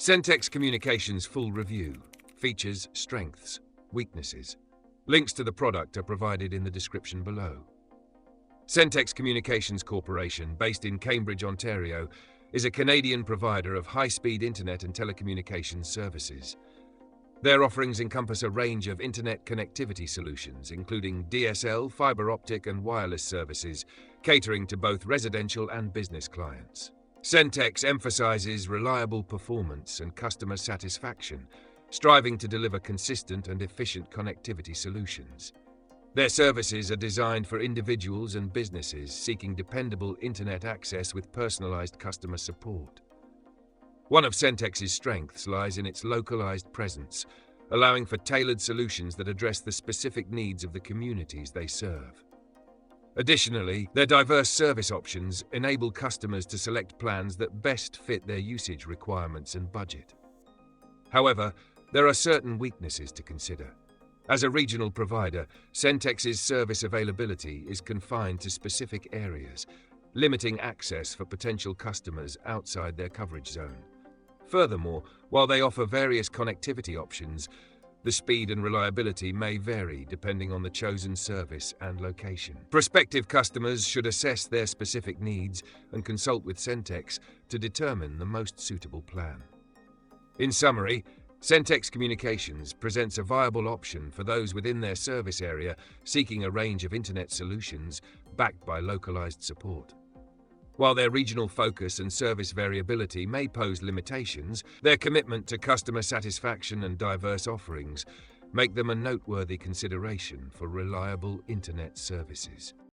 Sentex Communications full review. Features, strengths, weaknesses. Links to the product are provided in the description below. Sentex Communications Corporation, based in Cambridge, Ontario, is a Canadian provider of high-speed internet and telecommunications services. Their offerings encompass a range of internet connectivity solutions, including DSL, fiber optic, and wireless services, catering to both residential and business clients. Sentex emphasizes reliable performance and customer satisfaction, striving to deliver consistent and efficient connectivity solutions. Their services are designed for individuals and businesses seeking dependable internet access with personalized customer support. One of Sentex's strengths lies in its localized presence, allowing for tailored solutions that address the specific needs of the communities they serve. Additionally, their diverse service options enable customers to select plans that best fit their usage requirements and budget. However, there are certain weaknesses to consider. As a regional provider, Sentex's service availability is confined to specific areas, limiting access for potential customers outside their coverage zone. Furthermore, while they offer various connectivity options, the speed and reliability may vary depending on the chosen service and location. Prospective customers should assess their specific needs and consult with Sentex to determine the most suitable plan. In summary, Sentex Communications presents a viable option for those within their service area seeking a range of internet solutions backed by localized support. While their regional focus and service variability may pose limitations, their commitment to customer satisfaction and diverse offerings make them a noteworthy consideration for reliable internet services.